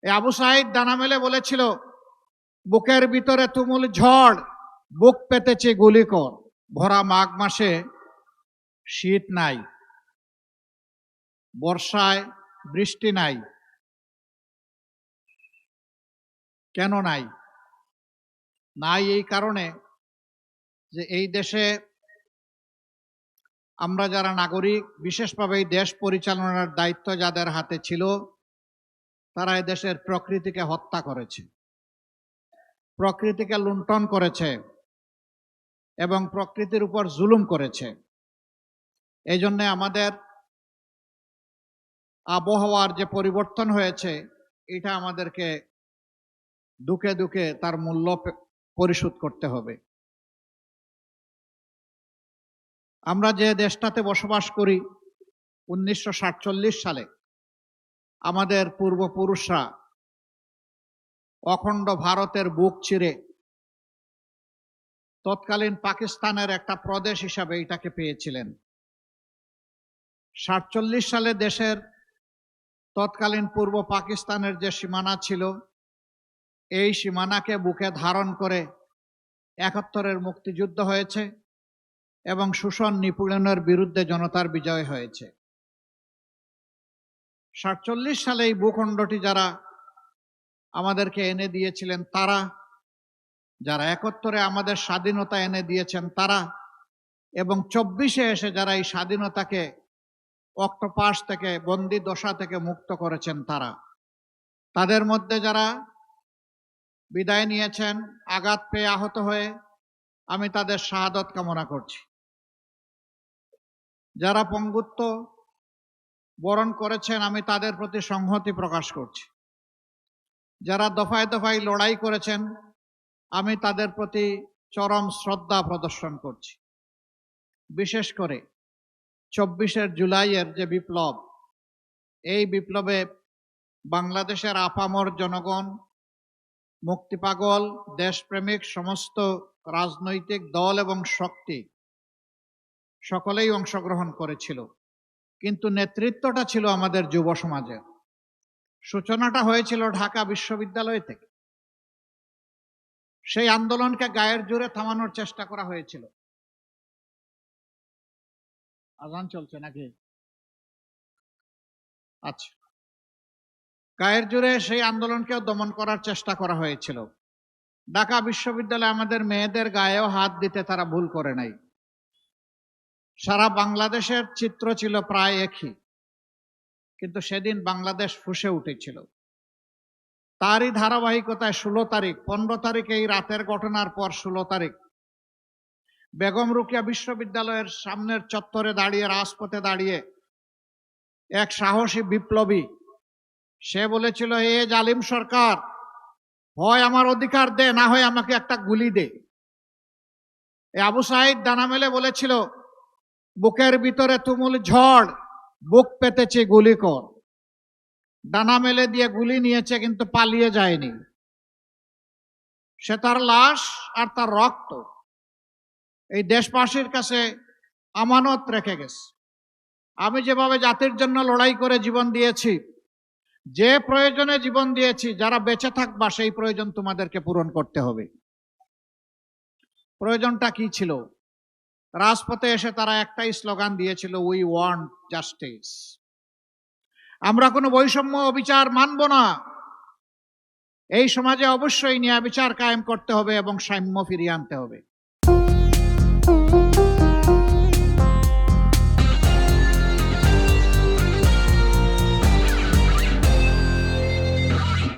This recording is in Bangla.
এই আবু সাইদ ডানা মেলে বলেছিল, বুকের ভিতরে তুমুল ঝড়, বুক পেতেছে গুলি কর। ভরা মাঘ মাসে শীত নাই, বর্ষায় বৃষ্টি নাই। কেন নাই? নাই এই কারণে যে এই দেশে আমরা যারা নাগরিক, বিশেষভাবে এই দেশ পরিচালনার দায়িত্ব যাদের হাতে ছিল, তারা এই দেশের প্রকৃতিকে হত্যা করেছে, প্রকৃতিকে লুণ্ঠন করেছে এবং প্রকৃতির উপর জুলুম করেছে। এই জন্য আমাদের আবহাওয়ার যে পরিবর্তন হয়েছে, এটা আমাদেরকে দুঃখে দুঃখে তার মূল্য পরিশোধ করতে হবে। আমরা যে দেশটাতে বসবাস করি, 1947 সালে আমাদের পূর্বপুরুষরা অখণ্ড ভারতের বুক চিরে তৎকালীন পাকিস্তানের একটা প্রদেশ হিসাবে এটাকে পেয়েছিলেন। 47 সালে দেশের তৎকালীন পূর্ব পাকিস্তানের যে সীমানা ছিল, এই সীমানাকে বুকে ধারণ করে 71-এর মুক্তিযুদ্ধ হয়েছে এবং শোষণ নিপীড়নের বিরুদ্ধে জনতার বিজয় হয়েছে। 47 সালে এই ভূখণ্ডটি যারা আমাদেরকে এনে দিয়েছিলেন তারা, যারা 71-এ আমাদের স্বাধীনতা এনে দিয়েছেন তারা, এবং 24-এ এসে যারা এই স্বাধীনতাকে অক্টোপাস থেকে, বন্দি দশা থেকে মুক্ত করেছেন তারা, তাদের মধ্যে যারা বিদায় নিয়েছেন আঘাত পেয়ে, আহত হয়ে, আমি তাদের শাহাদত কামনা করছি। যারা পঙ্গুত্ব বরণ করেছেন, আমি তাদের প্রতি সংহতি প্রকাশ করছি। যারা দফায় দফায় লড়াই করেছেন, আমি তাদের প্রতি চরম শ্রদ্ধা প্রদর্শন করছি। বিশেষ করে 24 জুলাইয়ের যে বিপ্লব, এই বিপ্লবে বাংলাদেশের আপামর জনগণ, মুক্তিপাগল, দেশপ্রেমিক সমস্ত রাজনৈতিক দল এবং শক্তি সকলেই অংশগ্রহণ করেছিল, কিন্তু নেতৃত্বটা ছিল আমাদের যুব সমাজের। সূচনাটা হয়েছিল ঢাকা বিশ্ববিদ্যালয় থেকে। সেই আন্দোলনকে গায়ের জোরে থামানোর চেষ্টা করা হয়েছিল। আজান চলছে নাকি? আচ্ছা, গায়ের জোরে সেই আন্দোলনকেও দমন করার চেষ্টা করা হয়েছিল। ঢাকা বিশ্ববিদ্যালয়ে আমাদের মেয়েদের গায়েও হাত দিতে তারা ভুল করে নাই। সারা বাংলাদেশের চিত্র ছিল প্রায় একই, কিন্তু সেদিন বাংলাদেশ ফুঁসে উঠেছিল। তারই ধারাবাহিকতায় 16 তারিখ, 15 তারিখ এই রাতের ঘটনার পর 16 তারিখ বেগম রোকেয়া বিশ্ববিদ্যালয়ের সামনের চত্বরে দাঁড়িয়ে, রাজপথে দাঁড়িয়ে এক সাহসী বিপ্লবী, সে বলেছিল, এ জালিম সরকার, হয় আমার অধিকার দে, না হয় আমাকে একটা গুলি দে। এই আবু সাইদ ডানা মেলে বলেছিল, বুকের ভিতরে তুমুল ঝড়, বুক পেতেছে গুলি কর। ডানা মেলে দিয়ে গুলি নিয়েছে, কিন্তু পালিয়ে যায়নি। সে তার লাশ আর তার রক্ত এই দেশবাসীর কাছে আমানত রেখে গেছে। আমি যেভাবে জাতির জন্য লড়াই করে জীবন দিয়েছি, যে প্রয়োজনে জীবন দিয়েছি, যারা বেঁচে থাকবা সেই প্রয়োজন তোমাদেরকে পূরণ করতে হবে। প্রয়োজনটা কি ছিল? রাজপথে এসে তারা একটাই স্লোগান দিয়েছিল, উই ওয়ান্ট জাস্টিস। আমরা কোনো বৈষম্য অবিচার মানব না। এই সমাজে অবশ্যই ন্যায় বিচার কায়েম করতে হবে এবং সাম্য ফিরিয়ে আনতে হবে।